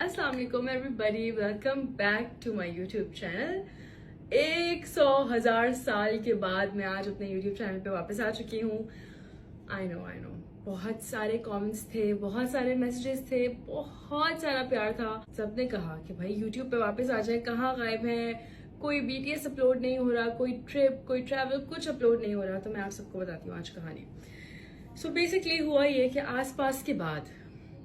अस्सलाम वालेकुम everybody, welcome back to my YouTube channel. 100,000 साल के बाद मैं आज अपने यूट्यूब चैनल पे वापस आ चुकी हूँ। आई नो बहुत सारे कमेंट्स थे, बहुत सारे मैसेजेस थे, बहुत सारा प्यार था। सबने कहा कि भाई यूट्यूब पे वापस आ जाए, कहाँ गायब है, कोई BTS अपलोड नहीं हो रहा, कोई ट्रिप, कोई ट्रैवल, कुछ अपलोड नहीं हो रहा। तो मैं आप सबको बताती हूँ आज कहानी। सो बेसिकली हुआ ये कि आसपास के बाद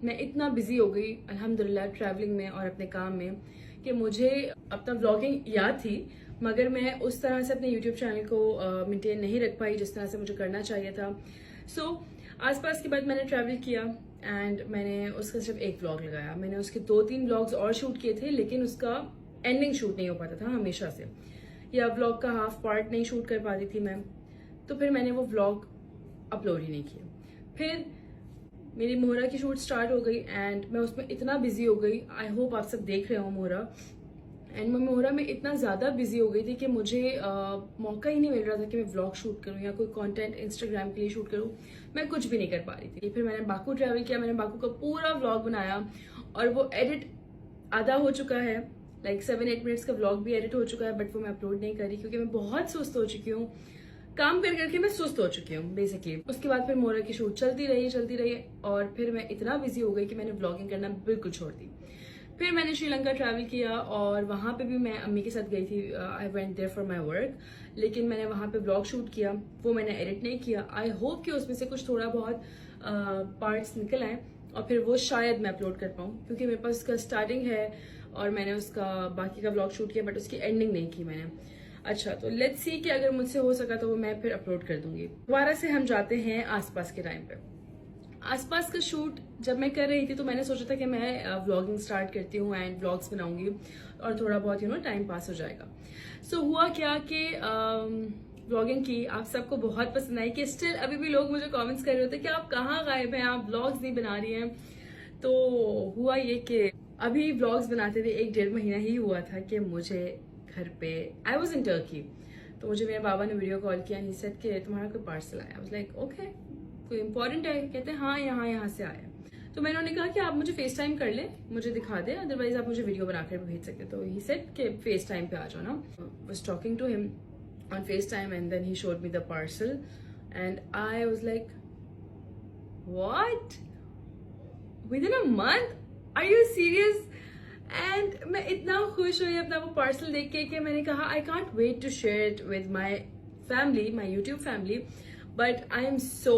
मैं इतना बिजी हो गई अल्हम्दुलिल्लाह ट्रैवलिंग में और अपने काम में कि मुझे अपना व्लॉगिंग याद थी, मगर मैं उस तरह से अपने यूट्यूब चैनल को मेंटेन नहीं रख पाई जिस तरह से मुझे करना चाहिए था। सो आसपास के बाद मैंने ट्रैवल किया एंड मैंने उसका सिर्फ एक व्लॉग लगाया। मैंने उसके 2-3 व्लॉग्स और शूट किए थे, लेकिन उसका एंडिंग शूट नहीं हो पाता था हमेशा से, या व्लॉग का हाफ पार्ट नहीं शूट कर पाती थी मैं। तो फिर मैंने वो व्लॉग अपलोड ही नहीं किया। फिर मेरी मोहरा की शूट स्टार्ट हो गई एंड मैं उसमें इतना बिजी हो गई। आई होप आप सब देख रहे हो मोहरा। एंड मैं मोहरा में इतना ज्यादा बिजी हो गई थी कि मुझे मौका ही नहीं मिल रहा था कि मैं व्लॉग शूट करूं या कोई कंटेंट इंस्टाग्राम के लिए शूट करूं। मैं कुछ भी नहीं कर पा रही थी। फिर मैंने बाकू ट्रैवल किया, मैंने बाकू का पूरा व्लॉग बनाया और वो एडिट आधा हो चुका है, लाइक 7-8 मिनट्स का व्लॉग भी एडिट हो चुका है, बट वो मैं अपलोड नहीं कर रही क्योंकि मैं बहुत सुस्त हो चुकी हूँ। काम कर करके मैं सुस्त हो चुकी हूँ बेसिकली। उसके बाद फिर मोहरा की शूट चलती रही और फिर मैं इतना बिजी हो गई कि मैंने ब्लॉगिंग करना बिल्कुल छोड़ दी। फिर मैंने श्रीलंका ट्रैवल किया और वहां पे भी मैं अम्मी के साथ गई थी। I went there for my work, लेकिन मैंने वहां पे ब्लॉग शूट किया, वो मैंने एडिट नहीं किया। आई होप कि उसमें से कुछ थोड़ा बहुत पार्ट्स निकल आए और फिर वो शायद मैं अपलोड कर पाऊँ, क्योंकि मेरे पास उसका स्टार्टिंग है और मैंने उसका बाकी का ब्लॉग शूट किया, बट उसकी एंडिंग नहीं की मैंने। अच्छा, तो लेट्स सी कि अगर मुझसे हो सका तो वो मैं फिर अपलोड कर दूंगी। दोबारा से हम जाते हैं आसपास के टाइम पे। आसपास का शूट जब मैं कर रही थी तो मैंने सोचा था कि मैं व्लॉगिंग स्टार्ट करती हूँ एंड व्लॉग्स बनाऊंगी और थोड़ा बहुत टाइम पास हो जाएगा। सो हुआ क्या कि व्लॉगिंग की आप सबको बहुत पसंद आई, कि स्टिल अभी भी लोग मुझे कमेंट्स कर रहे होते कि आप कहाँ गायब हैं, आप व्लॉग्स नहीं बना रही हैं। तो हुआ ये कि अभी व्लॉग्स बनाते हुए 1-1.5 महीना ही हुआ था कि मुझे घर पे, आई वॉज इन टर्की, तो मुझे मेरे बाबा ने वीडियो कॉल किया, ही सेड कि तुम्हारा कोई पार्सल आया। आई वाज लाइक ओके, कोई इंपॉर्टेंट है? कहते हैं हाँ यहाँ से आया। तो मैंने उन्हें कहा कि आप मुझे फेस टाइम कर ले, मुझे दिखा दे, अदरवाइज आप मुझे वीडियो बनाकर भेज सकते। तो ही सेड कि फेस टाइम पे आ जाओ ना। Was talking to him on FaceTime and then he showed me the parcel and I was like what, within a month, are you serious? And मैं इतना खुश हुई अपना वो पार्सल देख के कि मैंने कहा I can't wait to share it with my family, my YouTube family, but I am so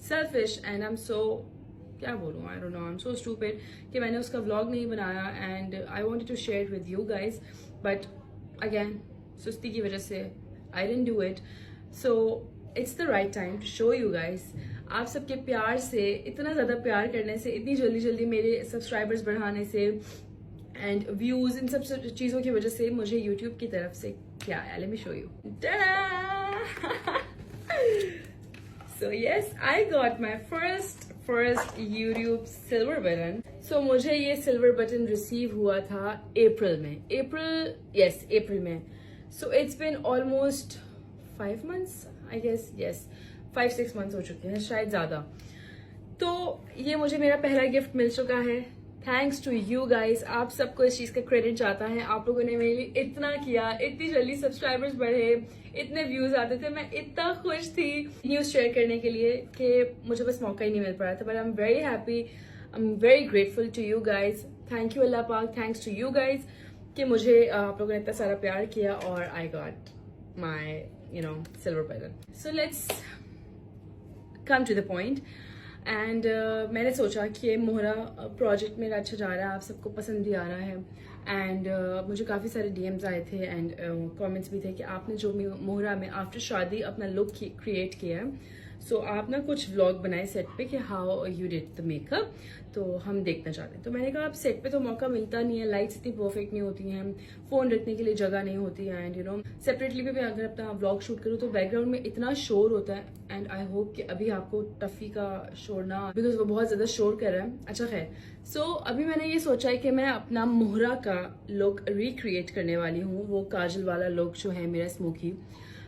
selfish and I am so, क्या बोलूँ, I don't know, I am so stupid कि मैंने उसका व्लॉग नहीं बनाया and I wanted to share it with you guys, but again सुस्ती की वजह से I didn't do it. So it's the right time to show you guys. आप सबके प्यार से, इतना ज़्यादा प्यार करने से, इतनी जल्दी मेरे सब्सक्राइबर्स बढ़ाने से एंड व्यूज़, इन सब चीज़ों की वजह से मुझे यूट्यूब की तरफ से क्या आया, let me show you. So yes, I got my first YouTube silver button. So मुझे ये सिल्वर बटन रिसीव हुआ था अप्रैल में। So it's been almost 5 months I guess, yes 5-6 months हो चुके हैं, शायद ज्यादा। तो ये मुझे मेरा पहला गिफ्ट मिल चुका है, थैंक्स टू यू गाइज। आप सबको इस चीज का क्रेडिट जाता है, आप लोगों ने मेरे लिए इतना किया, इतनी जल्दी सब्सक्राइबर्स बढ़े, इतने व्यूज आते थे, मैं इतना खुश थी न्यूज शेयर करने के लिए कि मुझे बस मौका ही नहीं मिल पा रहा था। But I am very happy, I am very grateful to you guys. Thank you अल्लाह पाक, थैंक्स टू यू गाइज कि मुझे आप लोगों ने इतना सारा प्यार किया और I got my silver button. So let's come to the point and मैंने सोचा कि मोहरा प्रोजेक्ट मेरा अच्छा जा रहा है, आप सबको पसंद भी आ रहा है एंड मुझे काफ़ी सारे DMs आए थे एंड कमेंट्स भी थे कि आपने जो मोहरा में आफ्टर शादी अपना लुक क्रिएट किया है, सो आप ना कुछ व्लॉग बनाए सेट पे कि how you did the makeup, तो हम देखना चाहते हैं। तो मैंने कहा आप सेट पे तो मौका मिलता नहीं है, लाइट्स इतनी परफेक्ट नहीं होती हैं, फोन रखने के लिए जगह नहीं होती है एंड सेपरेटली भी मैं अगर अपना व्लॉग शूट करूँ तो बैकग्राउंड में इतना शोर होता है एंड आई होप कि अभी आपको टफी का शोर ना, बिकॉज वो बहुत ज्यादा शोर कर रहा है। अच्छा खैर, सो अभी मैंने ये सोचा है कि मैं अपना मोहरा का लुक रिक्रिएट करने वाली हूँ, वो काजल वाला लुक जो है मेरा स्मोकी।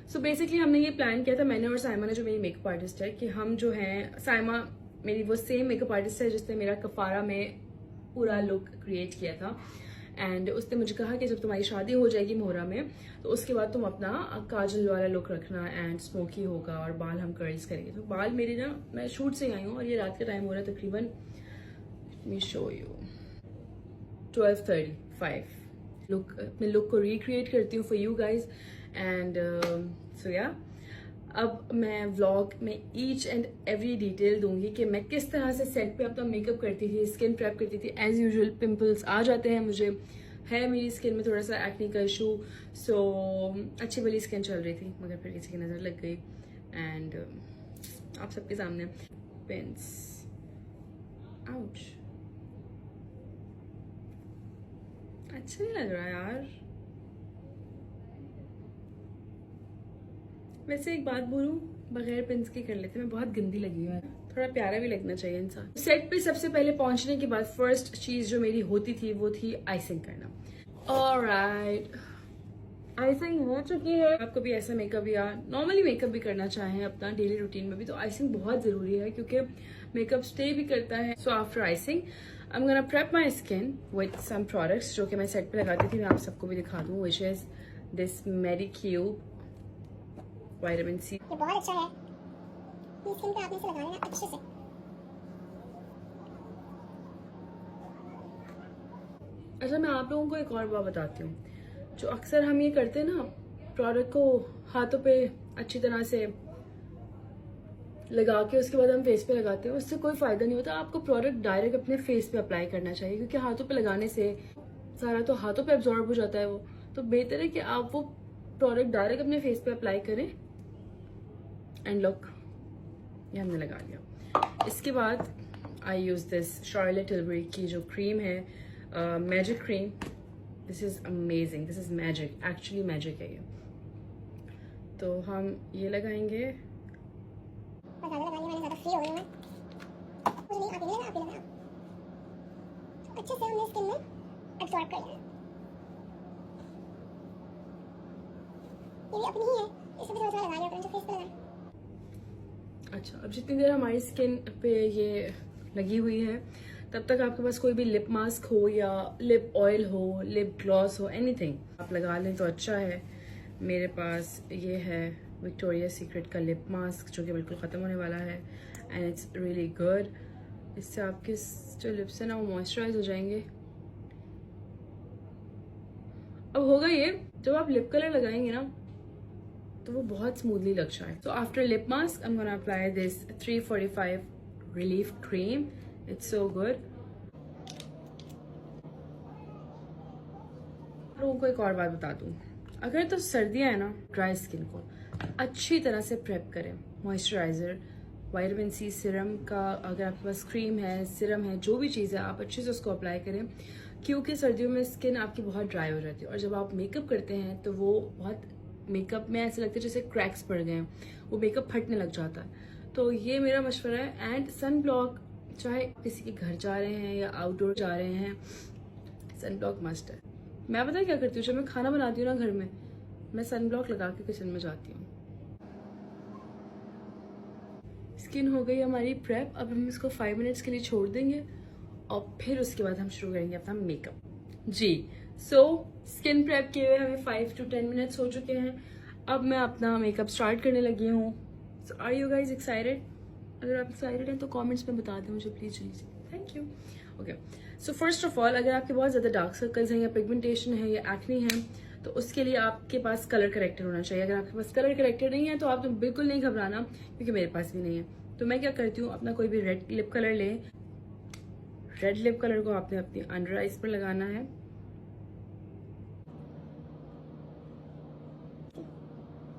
सो बेसिकली हमने ये प्लान किया था, मैंने और साइमा ने, जो मेरी मेकअप आर्टिस्ट है, कि हम जो है, साइमा मेरी वो सेम मेकअप आर्टिस्ट है जिसने मेरा कफारा में पूरा लुक क्रिएट किया था। एंड उसने मुझे कहा कि जब तुम्हारी शादी हो जाएगी मोहरा में तो उसके बाद तुम अपना काजल वाला लुक रखना एंड स्मोकी होगा और बाल हम कर्ल्स करेंगे। तो बाल मेरे ना, मैं शूट से आई हूँ और ये रात का टाइम हो रहा है तकरीबन, लेट मी शो यू, 12:35। अपने लुक को रिक्रिएट करती हूँ for you guys. And so या, अब मैं व्लॉग में ईच एंड एवरी डिटेल दूंगी कि मैं किस तरह से सेट पे अपना मेकअप करती थी, स्किन प्रेप करती थी। एज यूजुअल पिंपल्स आ जाते हैं मुझे, है मेरी स्किन में थोड़ा सा एक्ने का इशू। सो अच्छी वाली स्किन चल रही थी मगर फिर किसी की नज़र लग गई। एंड आप सबके सामने पिंस, आउच, अच्छा नहीं लग रहा यार। वैसे एक बात बोलूं, बगैर पिंस के कर लेते, मैं बहुत गंदी लगी हूँ, थोड़ा प्यारा भी लगना चाहिए इंसान। सेट पे सबसे पहले पहुंचने के बाद फर्स्ट चीज जो मेरी होती थी वो थी आइसिंग करना। ऑलराइट, आइसिंग हो चुकी है। आपको भी ऐसा मेकअप या नॉर्मली मेकअप भी करना चाहें अपना डेली रूटीन में भी तो आइसिंग बहुत जरूरी है क्योंकि मेकअप स्टे भी करता है। So after icing I am gonna prep my skin with some products जो कि मैं सेट पे लगाती थी, मैं आप सबको भी दिखा दूँ, which is this Medicube vitamin C. ये बहुत अच्छा है, ये स्किन पे आपने इसे लगाना है अच्छे से। अच्छा, मैं आप लोगों को एक और बात बताती हूँ, जो अक्सर हम ये करते हैं ना, प्रोडक्ट को हाथों पे अच्छी तरह से लगा के उसके बाद हम फेस पे लगाते हैं, उससे कोई फायदा नहीं होता। आपको प्रोडक्ट डायरेक्ट अपने फेस पे अप्लाई करना चाहिए क्योंकि हाथों पे लगाने से सारा तो हाथों पे एब्जॉर्ब हो जाता है वो, तो बेहतर है कि आप वो प्रोडक्ट डायरेक्ट अपने फेस पे अप्लाई करें। एंड लुक, ये हमने लगा लिया। इसके बाद आई यूज दिस शार्लेट टिलबरी की जो क्रीम है, magic cream. This is amazing, this is magic, actually magic है ये। तो हम ये लगाएंगे। ज़्यादा लगानी, मैंने ज़्यादा फ्री हो गई मैं, मुझे नहीं, आप ही लगा, आप ही लगा। तो अच्छे से हमने स्किन में एब्जॉर्ब कर लिया। ये भी अपनी ही है, इसे भी थोड़ा लगा लिया करें जो फेस पे लगाएं। अच्छा, अब जितनी देर हमारी स्किन पे ये लगी हुई है तब तक आपके पास कोई भी लिप मास्क हो या लिप ऑयल हो, लिप ग्लॉस हो, एनीथिंग आप लगा लें तो अच्छा है। मेरे पास ये है विक्टोरिया सीक्रेट का लिप मास्क जो कि बिल्कुल ख़त्म होने वाला है एंड इट्स रियली गुड। इससे आपके जो लिप्स है ना वो मॉइस्चराइज हो जाएंगे। अब होगा ये, जब आप लिप कलर लगाएंगे ना तो वो बहुत स्मूथली लग जाए। So after lip mask I am gonna apply this 345 relief cream, it's so good. लोगों को एक और बात बता दूं, अगर तो सर्दियां है ना, ड्राई स्किन को अच्छी तरह से प्रेप करें। मॉइस्चराइजर, विटामिन सी सीरम का अगर आपके पास क्रीम है, सीरम है, जो भी चीज़ है आप अच्छे से उसको अप्लाई करें क्योंकि सर्दियों में स्किन आपकी बहुत ड्राई हो जाती है और जब आप मेकअप करते हैं तो वो बहुत, मेकअप में ऐसा लगता है जैसे क्रैक्स पड़ गए हैं, वो मेकअप फटने लग जाता है। तो ये मेरा मशवरा है। एंड सन ब्लॉक, चाहे किसी के घर जा रहे हैं या आउटडोर जा रहे हैं, सन ब्लॉक मस्ट है। मैं पता है क्या करती हूँ, जब मैं खाना बनाती हूँ ना घर में, मैं सन ब्लॉक लगा के किचन में जाती हूँ। स्किन हो गई हमारी प्रेप, अब हम इसको 5 मिनट्स के लिए छोड़ देंगे और फिर उसके बाद हम शुरू करेंगे अपना मेकअप जी। सो स्किन प्रेप किए हुए हमें 5 to 10 मिनट्स हो चुके हैं। अब मैं अपना मेकअप स्टार्ट करने लगी हूँ। सो आर यू गाइज एक्साइटेड? अगर आप एक्साइटेड हैं तो कमेंट्स में बता दें मुझे प्लीज जल्दी से। Thank you. Okay, so first of all, अगर आपके बहुत ज़्यादा डार्क सर्कल्स हैं या पिगमेंटेशन है या एक्ने है तो उसके लिए आपके पास कलर करेक्टर होना चाहिए। अगर आपके पास कलर करेक्टर नहीं है तो आप तो बिल्कुल नहीं घबराना क्योंकि मेरे पास भी नहीं है। तो मैं क्या करती हूँ, अपना कोई भी रेड लिप कलर लें। रेड लिप कलर को आपने अपनी अंडर आइज पर लगाना है।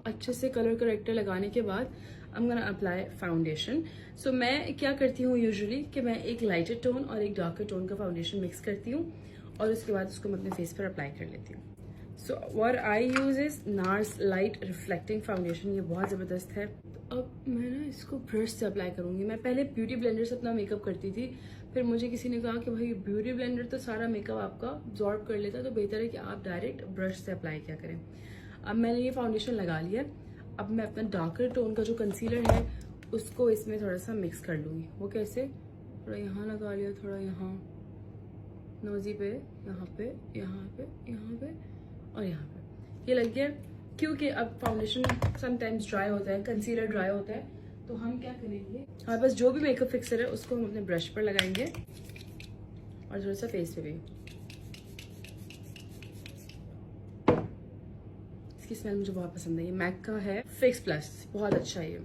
अच्छे से कलर करेक्टर लगाने के बाद I am gonna apply foundation. So मैं क्या करती हूँ यूजुअली कि मैं एक लाइटर टोन और एक डार्कर टोन का फाउंडेशन मिक्स करती हूँ और उसके बाद उसको मैं अपने फेस पर अप्लाई कर लेती हूँ। So what I use is nurse light reflecting foundation, ये बहुत ज़बरदस्त है। तो अब मैं ना इसको ब्रश से अप्लाई करूँगी। मैं पहले ब्यूटी ब्लेंडर से अपना मेकअप करती थी, फिर मुझे किसी ने कहा कि भाई ब्यूटी ब्लेंडर तो सारा मेकअप आपका अब्जॉर्ब कर लेता है, तो बेहतर है कि आप डायरेक्ट ब्रश से अप्लाई क्या करें। अब मैंने ये फाउंडेशन लगा लिया। अब मैं अपना डार्कर टोन का जो कंसीलर है उसको इसमें थोड़ा सा मिक्स कर लूँगी। वो कैसे, थोड़ा यहाँ लगा लिया, थोड़ा यहाँ, नोजी पे, यहाँ पे, यहाँ पे, यहाँ पे और यहाँ पे। ये लग गया। क्योंकि अब फाउंडेशन समटाइम्स ड्राई होता है, कंसीलर ड्राई होता है, तो हम क्या करेंगे, हमारे पास जो भी मेकअप फिक्सर है उसको हम अपने ब्रश पर लगाएंगे और थोड़ा सा फेस पे भी। इसकी स्मेल मुझे बहुत पसंद है। ये मैक का है फिक्स प्लस, बहुत अच्छा है ये।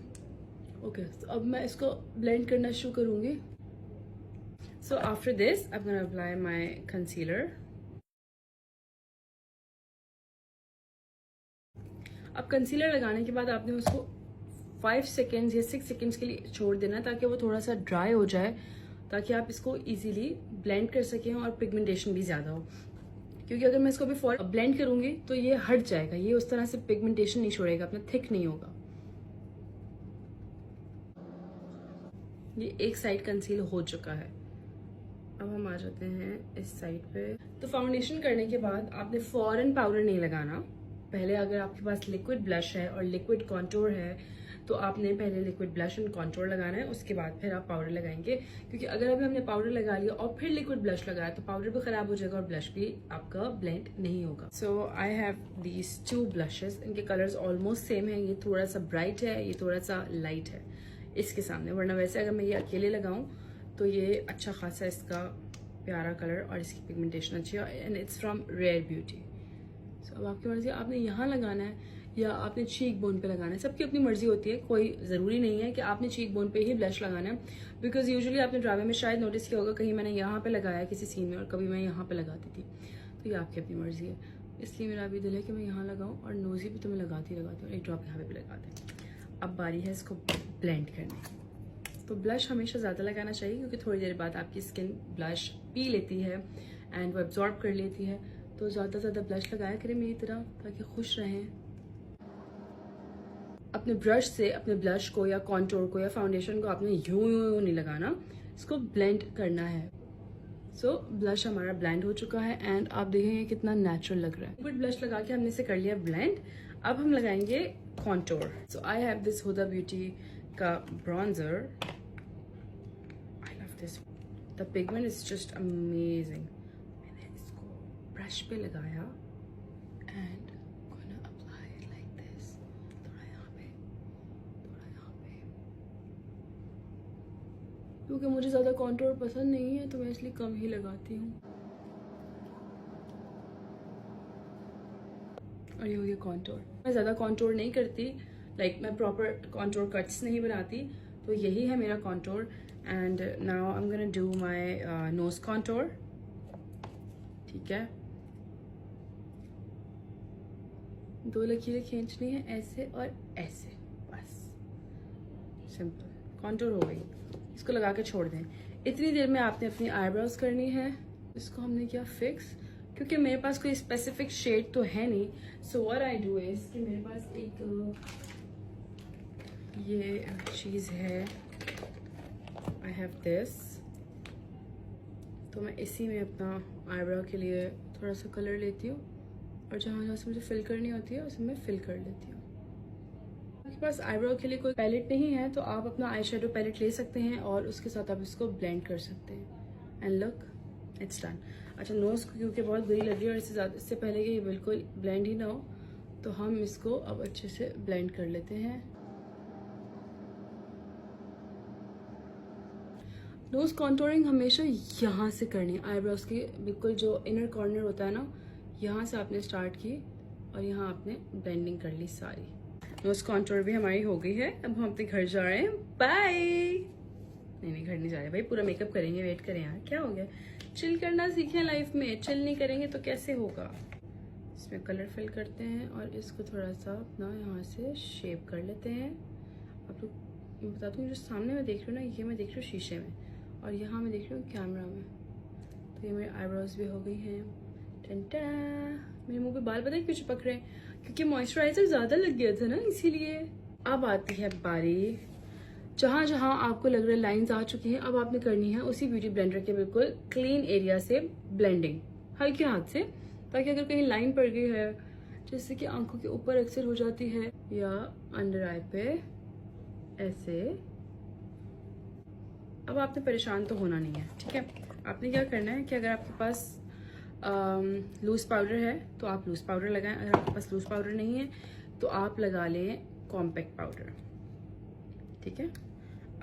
ओके, तो अब मैं इसको ब्लेंड करना शुरू करूंगी। So after this I am gonna apply my concealer. अब कंसीलर लगाने के बाद आपने उसको 5 सेकेंड्स या 6 सेकेंड्स के लिए छोड़ देना ताकि वो थोड़ा सा ड्राई हो जाए, ताकि आप इसको इजीली ब्लेंड कर सकें और पिगमेंटेशन भी ज़्यादा हो। क्योंकि अगर मैं इसको अभी फॉर ब्लेंड करूंगी तो ये हट जाएगा, ये उस तरह से पिगमेंटेशन नहीं छोड़ेगा, अपना थिक नहीं होगा। ये एक साइड कंसील हो चुका है। अब हम आ जाते हैं इस साइड पे। तो फाउंडेशन करने के बाद आपने फौरन पाउडर नहीं लगाना। पहले अगर आपके पास लिक्विड ब्लश है और लिक्विड कॉन्टोर है तो आपने पहले लिक्विड ब्लश एंड कॉन्टोर लगाना है, उसके बाद फिर आप पाउडर लगाएंगे। क्योंकि अगर अभी हमने पाउडर लगा लिया और फिर लिक्विड ब्लश लगाया तो पाउडर भी खराब हो जाएगा और ब्लश भी आपका ब्लेंड नहीं होगा। सो आई हैव दीज 2 ब्लशेस। इनके कलर्स ऑलमोस्ट सेम है। ये थोड़ा सा ब्राइट है, ये थोड़ा सा लाइट है इसके सामने, वरना वैसे अगर मैं ये अकेले लगाऊं तो ये अच्छा खासा इसका प्यारा कलर और इसकी पिगमेंटेशन अच्छी है। And it's from Rare Beauty. So अब आपकी मर्जी, आपने यहाँ लगाना है या आपने चीक बोन पे लगाना है, सबकी अपनी मर्जी होती है। कोई ज़रूरी नहीं है कि आपने चीक बोन पे ही ब्लश लगाना है, बिकॉज यूजुअली आपने ड्रामे में शायद नोटिस किया होगा कहीं मैंने यहाँ पे लगाया किसी सीन में और कभी मैं यहाँ पे लगाती थी, तो ये आपकी अपनी मर्जी है। इसलिए मेरा अभी दिल है कि मैं यहाँ लगाऊँ और नोजी भी तो मैं लगाती हूँ, एक ड्रॉप यहाँ पे भी लगा दें। अब बारी है इसको ब्लेंड करने की। तो ब्लश हमेशा ज़्यादा लगाना चाहिए क्योंकि थोड़ी देर बाद आपकी स्किन ब्लश पी लेती है एंड वो एब्जॉर्ब कर लेती है। तो ज़्यादा ज़्यादा ब्लश लगाया करें मेरी तरह, ताकि खुश रहें। अपने ब्रश से अपने ब्लश को या कॉन्टोर को या फाउंडेशन को आपने यूं नहीं लगाना, इसको ब्लेंड करना है। सो ब्लश हमारा ब्लेंड हो चुका है एंड आप देखेंगे कितना नेचुरल लग रहा है। लिक्विड ब्लश लगा के हमने इसे कर लिया ब्लेंड। अब हम लगाएंगे contour. So I have this Huda Beauty का bronzer. I love this, the pigment is just amazing. मैंने इसको ब्रश पे लगाया and gonna apply like this, थोड़ा यहाँ पे, थोड़ा यहाँ पे। क्योंकि मुझे ज़्यादा कॉन्टोर पसंद नहीं है तो मैं इसलिए कम ही लगाती हूँ। और ये हो गया कॉन्टोर। मैं ज़्यादा कॉन्टोर नहीं करती, लाइक मैं प्रॉपर कॉन्टोर कट्स नहीं बनाती, तो यही है मेरा contour. And now I am gonna do my knows contour. ठीक है, 2 लकीरें खींचनी है, ऐसे और ऐसे, बस सिंपल कॉन्टोर हो गई। इसको लगा के छोड़ दें। इतनी देर में आपने अपनी आईब्रोज करनी है। इसको हमने किया फिक्स, क्योंकि मेरे पास कोई स्पेसिफिक शेड तो है नहीं। So what I do is कि मेरे पास एक ये चीज़ है, आई हैव दिस। तो मैं इसी में अपना आईब्रो के लिए थोड़ा सा कलर लेती हूँ और जहाँ जहाँ से मुझे फिल करनी होती है उसमें मैं फिल कर लेती हूँ। आपके पास आईब्रो के लिए कोई पैलेट नहीं है तो आप अपना आई शेडो पैलेट ले सकते हैं और उसके साथ आप इसको ब्लेंड कर सकते हैं। And look, it's done. अच्छा, नोज को क्योंकि बहुत बुरी लग रही है और इससे पहले कि ये बिल्कुल ब्लेंड ही ना हो तो हम इसको अब अच्छे से ब्लेंड कर लेते हैं। नोज कॉन्टोरिंग हमेशा यहाँ से करनी है, आईब्रोज की बिल्कुल जो इनर कॉर्नर होता है ना, यहाँ से आपने स्टार्ट की और यहाँ आपने ब्लेंडिंग कर ली सारी। नोज कॉन्टोर भी हमारी हो गई है। अब हम अपने घर जा रहे हैं, बाय। नहीं घर नहीं जा रहे भाई, पूरा मेकअप करेंगे, वेट करें यार, क्या हो गया। चिल करना सीखें लाइफ में, चिल नहीं करेंगे तो कैसे होगा। इसमें कलर फिल करते हैं और इसको थोड़ा सा अपना यहाँ से शेप कर लेते हैं। आप लोग मैं बता दूँ, जो सामने मैं देख रही हूँ ना, ये मैं देख रही हूँ शीशे में और यहाँ मैं देख रही हूँ कैमरा में। तो ये मेरे आईब्रोज भी हो गई हैं। टंटा, मेरे मुंह पे बाल पता है क्यों चिपक रहे हैं, क्योंकि मॉइस्चराइजर ज़्यादा लग गया था ना, इसीलिए। अब आती है बारी, जहाँ जहाँ आपको लग रहा है लाइंस आ चुकी हैं, अब आपने करनी है उसी ब्यूटी ब्लेंडर के बिल्कुल क्लीन एरिया से ब्लेंडिंग, हल्के हाथ से, ताकि अगर कहीं लाइन पड़ गई है, जैसे कि आंखों के ऊपर अक्सर हो जाती है या अंडर आई पे ऐसे। अब आपने परेशान तो होना नहीं है, ठीक है। आपने क्या करना है कि अगर आपके पास लूज़ पाउडर है तो आप लूज़ पाउडर लगाएं, अगर आपके पास लूज़ पाउडर नहीं है तो आप लगा लें कॉम्पैक्ट पाउडर, ठीक है।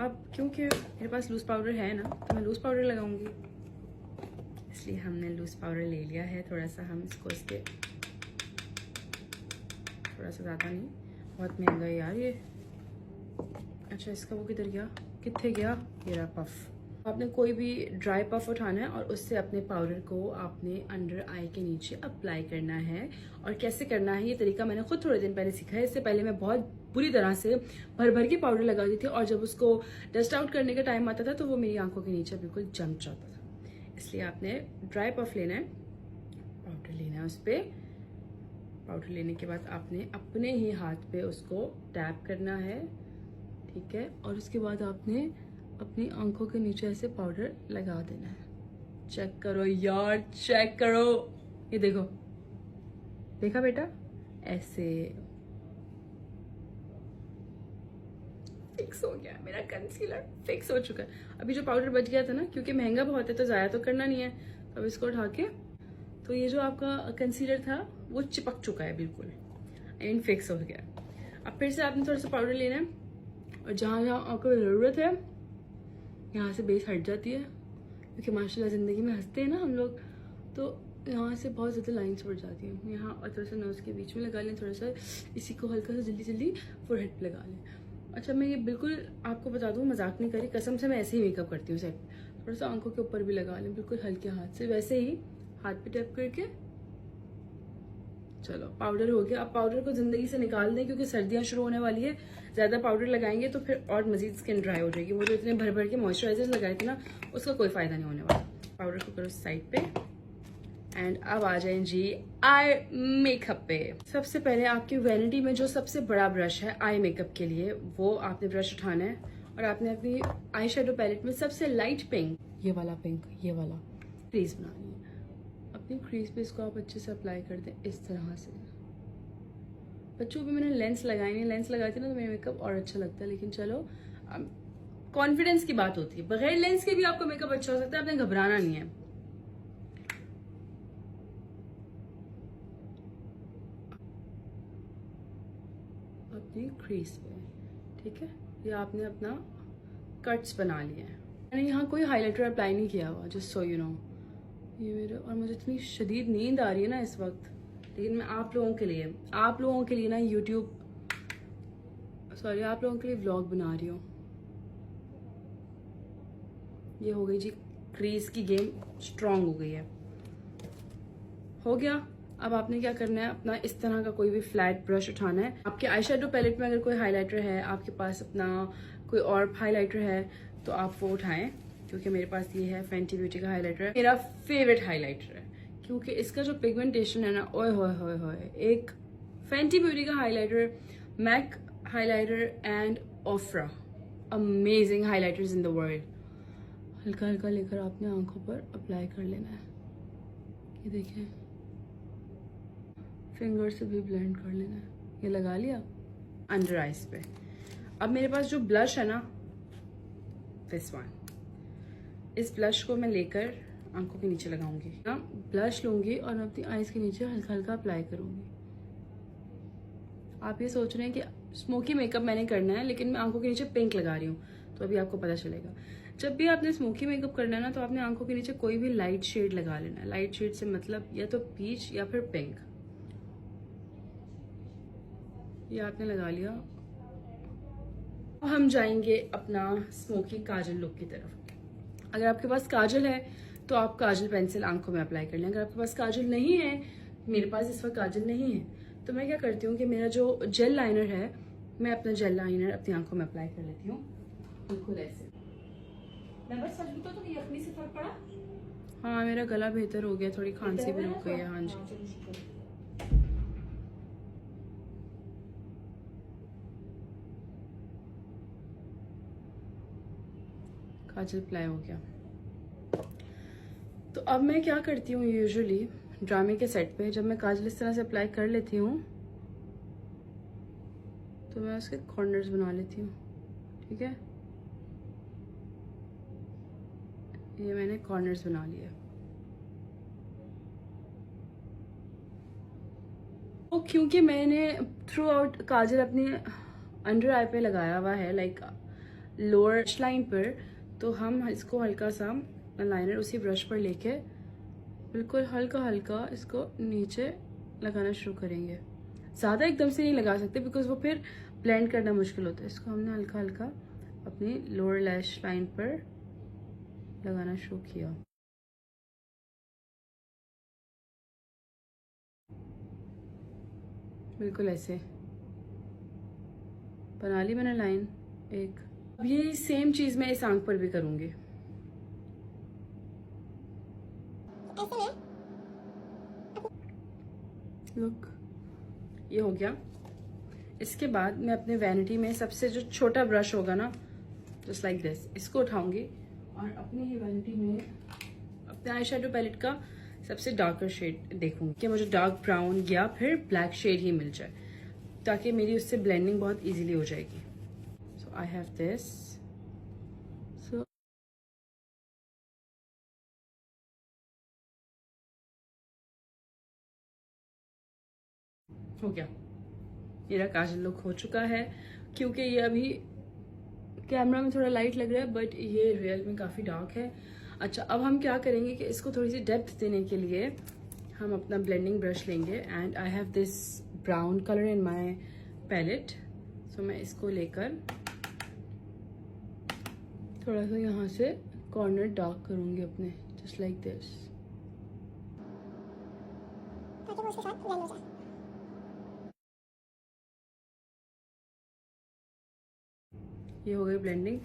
अब क्योंकि मेरे पास लूज़ पाउडर है ना तो मैं लूज़ पाउडर लगाऊंगी, इसलिए हमने लूज़ पाउडर ले लिया है। थोड़ा सा हम इसको इसके थोड़ा सा ज़्यादा नहीं, बहुत महंगा है यार ये। अच्छा इसका वो किधर गया, कितने गया, ये रहा पफ। आपने कोई भी ड्राई पफ उठाना है और उससे अपने पाउडर को आपने अंडर आई के नीचे अप्लाई करना है। और कैसे करना है ये तरीका मैंने खुद थोड़े दिन पहले सीखा है। इससे पहले मैं बहुत बुरी तरह से भर भर के पाउडर लगाती थी और जब उसको डस्ट आउट करने का टाइम आता था तो वो मेरी आंखों के नीचे बिल्कुल जम जाता था। इसलिए आपने ड्राई पफ लेना है, पाउडर लेना है, उस पर पाउडर लेने के बाद आपने अपने ही हाथ पे उसको टैप करना है, ठीक है। और उसके बाद आपने अपनी आंखों के नीचे ऐसे पाउडर लगा देना है। चेक करो यार, चेक करो, ये देखो, देखा बेटा, ऐसे फिक्स हो गया मेरा कंसीलर, फिक्स हो चुका है। अभी जो पाउडर बच गया था ना, क्योंकि महंगा बहुत है तो ज़ाया तो करना नहीं है, तो अब इसको उठा के, तो ये जो आपका कंसीलर था वो चिपक चुका है बिल्कुल, एंड फिक्स हो गया। अब फिर से आपने थोड़ा सा पाउडर लेना है और जहाँ जहाँ आपको ज़रूरत है यहाँ से बेस हट जाती है, क्योंकि माशाल्लाह ज़िंदगी में हंसते हैं ना हम लोग, तो यहाँ से बहुत ज़्यादा लाइन्स पड़ जाती हैं यहाँ, और थोड़ा सा नोज़ के बीच में लगा लें, थोड़ा सा इसी को हल्का सा जल्दी जल्दी फोरहेड पे लगा लें। अच्छा मैं ये बिल्कुल आपको बता दूँ, मजाक नहीं करी, कसम से मैं ऐसे ही मेकअप करती हूँ सेट। थोड़ा सा आंखों के ऊपर भी लगा लें बिल्कुल हल्के हाथ से, वैसे ही हाथ पे टैप करके। चलो पाउडर हो गया। अब पाउडर को जिंदगी से निकाल दें क्योंकि सर्दियाँ शुरू होने वाली है, ज़्यादा पाउडर लगाएंगे तो फिर और मजीद स्किन ड्राई हो जाएगी। वो जो इतने भर भर के मॉइस्चराइजर लगाए थे ना, उसका कोई फायदा नहीं होने वाला। पाउडर को करो साइड पे, एंड अब आ जाए जी आई मेकअप पे। सबसे पहले आपकी वैनिटी में जो सबसे बड़ा ब्रश है आई मेकअप के लिए, वो आपने ब्रश उठाना है और आपने अपनी आई शेडो पैलेट में सबसे लाइट पिंक, ये वाला पिंक, ये वाला क्रीज बनानी है। अपनी क्रीज पे इसको आप अच्छे से अप्लाई कर दें इस तरह से। बच्चों पे मैंने लेंस लगाई नहीं, लेंस लगाती ना तो मेरा मेकअप और अच्छा लगता है, लेकिन चलो कॉन्फिडेंस की बात होती है, बगैर लेंस के भी आपको मेकअप अच्छा हो सकता है, आपने घबराना नहीं है। अपनी क्रीज पे, ठीक है, ये आपने अपना कट्स बना लिए हैं। मैंने यहाँ कोई हाइलाइटर अप्लाई नहीं किया हुआ, जस्ट सो यू नो। ये मेरे, और मुझे इतनी शदीद नींद आ रही है ना इस वक्त, लेकिन मैं आप लोगों के लिए ना यूट्यूब, सॉरी आप लोगों के लिए व्लॉग बना रही हूँ। ये हो गई जी क्रीज की गेम स्ट्रांग हो गई है, हो गया। अब आपने क्या करना है, अपना इस तरह का कोई भी फ्लैट ब्रश उठाना है। आपके आई शेडो पैलेट में अगर कोई हाइलाइटर है, आपके पास अपना कोई और हाइलाइटर है तो आप वो उठाएं, क्योंकि मेरे पास ये है फैंटी ब्यूटी का हाइलाइटर है, मेरा फेवरेट हाइलाइटर है, क्योंकि इसका जो पिगमेंटेशन है ना, ओए होए होए होए। एक फैंटी ब्यूटी का highlighter, MAC highlighter and Ofra, amazing highlighters in the world. हल्का हल्का लेकर आपने आंखों पर अप्लाई कर लेना है, ये देखिए, फिंगर से भी ब्लेंड कर लेना है। ये लगा लिया अंडर आइज पे। अब मेरे पास जो ब्लश है ना, दिस वन, इस ब्लश को मैं लेकर आंखों के नीचे लगाऊंगी ना, ब्लश लूंगी और अपनी आईज के नीचे हल्का हल्का अप्लाई करूंगी। आप ये सोच रहे हैं कि स्मोकी मेकअप मैंने करना है, लेकिन मैं आंखों के नीचे पिंक लगा रही हूँ, तो अभी आपको पता चलेगा। जब भी आपने स्मोकी मेकअप करना है ना, तो आपने आंखों के नीचे कोई भी लाइट शेड लगा लेना है। लाइट शेड से मतलब या तो पीच या फिर पिंक, ये आपने लगा लिया। हम जाएंगे अपना स्मोकी काजल लुक की तरफ। अगर आपके पास काजल है तो आप काजल पेंसिल आंखों में अप्लाई कर लें। अगर आपके पास काजल नहीं है, मेरे पास इस वक्त काजल नहीं है, तो मैं क्या करती हूँ कि मेरा जो जेल लाइनर है, मैं अपना जेल लाइनर अपनी आंखों में अप्लाई कर लेती हूँ, बिल्कुल ऐसे। मैं बस सच बताऊँ तो यखनी से फर्क पड़ा? हाँ, मेरा गला बेहतर हो गया, थोड़ी खांसी भी रुक गई है। हाँ जी, काजल अप्लाई हो गया। तो अब मैं क्या करती हूँ, यूजुअली ड्रामे के सेट पे जब मैं काजल इस तरह से अप्लाई कर लेती हूँ तो मैं उसके कॉर्नर्स बना लेती हूँ, ठीक है। ये मैंने कॉर्नर्स बना लिए। तो क्योंकि मैंने थ्रू आउट काजल अपने अंडर आई पे लगाया हुआ है, लाइक लोअर लाइन पर, तो हम इसको हल्का सा लाइनर उसी ब्रश पर लेके बिल्कुल हल्का हल्का इसको नीचे लगाना शुरू करेंगे। ज़्यादा एकदम से नहीं लगा सकते बिकॉज वो फिर ब्लेंड करना मुश्किल होता है। इसको हमने हल्का हल्का अपनी लोअर लैश लाइन पर लगाना शुरू किया। बिल्कुल ऐसे बना ली मैंने लाइन एक। अब ये सेम चीज़ मैं इस आंख पर भी करूँगी। लुक, ये हो गया। इसके बाद मैं अपने वैनिटी में सबसे जो छोटा ब्रश होगा ना, जस्ट लाइक दिस, इसको उठाऊंगी और अपनी ही वैनिटी में अपने आई शेडो पैलेट का सबसे डार्कर शेड देखूंगी कि मुझे डार्क ब्राउन या फिर ब्लैक शेड ही मिल जाए, ताकि मेरी उससे ब्लेंडिंग बहुत इजीली हो जाएगी। सो आई हैव दिस। सो हो गया, मेरा काजल लुक हो चुका है। क्योंकि ये अभी कैमरा में थोड़ा लाइट लग रहा है बट ये रियल में काफ़ी डार्क है। अच्छा, अब हम क्या करेंगे कि इसको थोड़ी सी डेप्थ देने के लिए हम अपना ब्लेंडिंग ब्रश लेंगे and I have this brown colour in my palette. So मैं इसको लेकर थोड़ा सा यहाँ से कॉर्नर डार्क करूँगी अपने, जस्ट लाइक दिस, ताकि वो उसके साथ ब्लेंड हो जाए। ये हो गई ब्लेंडिंग।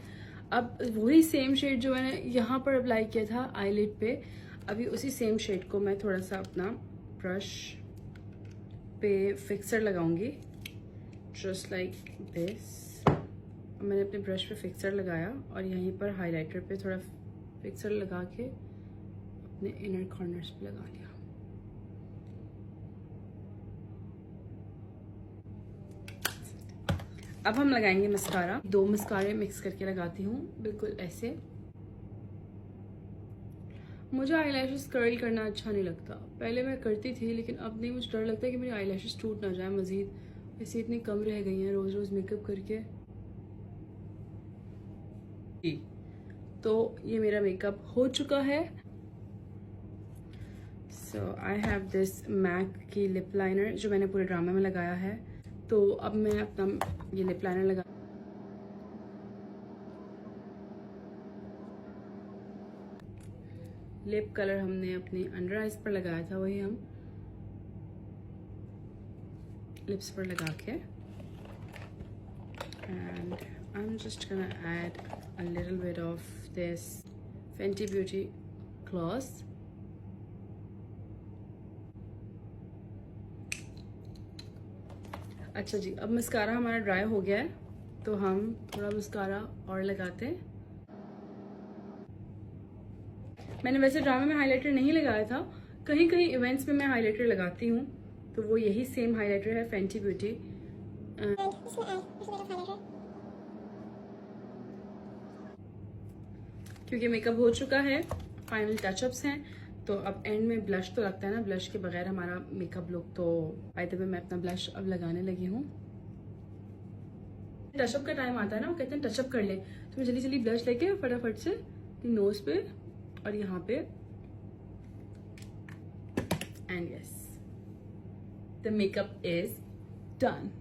अब वही सेम शेड जो मैंने यहाँ पर अप्लाई किया था आईलिड पे, अभी उसी सेम शेड को मैं थोड़ा सा अपना ब्रश पे फिक्सर लगाऊंगी, जस्ट लाइक दिस। मैंने अपने ब्रश पे फिक्सर लगाया और यहीं पर हाइलाइटर पे थोड़ा फिक्सर लगा के अपने इनर कॉर्नर्स पे लगा लिया। अब हम लगाएंगे मस्कारा। 2 मस्कारे मिक्स करके लगाती हूँ, बिल्कुल ऐसे। मुझे आईलैशेस कर्ल करना अच्छा नहीं लगता। पहले मैं करती थी लेकिन अब नहीं, मुझे डर लगता है कि मेरी आईलैशेस टूट ना जाए मजीद। वैसे इतनी कम रह गई हैं रोज रोज मेकअप करके। तो ये मेरा मेकअप हो चुका है। सो आई हैव दिस मैक की लिप लाइनर जो मैंने पूरे ड्रामा में लगाया है। तो अब मैं अपना ये लिप लाइनर लगा, लिप कलर हमने अपनी अंडर आइज पर लगाया था, वही हम लिप्स पर लगा के, and I am just gonna add a little bit of this Fenty beauty gloss. अच्छा जी, अब मस्कारा हमारा ड्राई हो गया है तो हम थोड़ा मस्कारा और लगाते हैं। मैंने वैसे ड्रामे में हाइलाइटर नहीं लगाया था, कहीं कहीं इवेंट्स में मैं हाइलाइटर लगाती हूँ, तो वो यही सेम हाइलाइटर है फेंटी ब्यूटी। क्योंकि मेकअप हो चुका है, फाइनल टचअप्स हैं, तो अब एंड में ब्लश तो लगता है ना, ब्लश के बगैर हमारा मेकअप लुक तो। बाय द वे मैं अपना ब्लश अब लगाने लगी हूँ। टचअप का टाइम आता है ना, वो कहते हैं टचअप कर ले, तो मैं जल्दी जल्दी ब्लश लेके फटाफट से नोज पे और यहाँ पे, and yes, the makeup is done.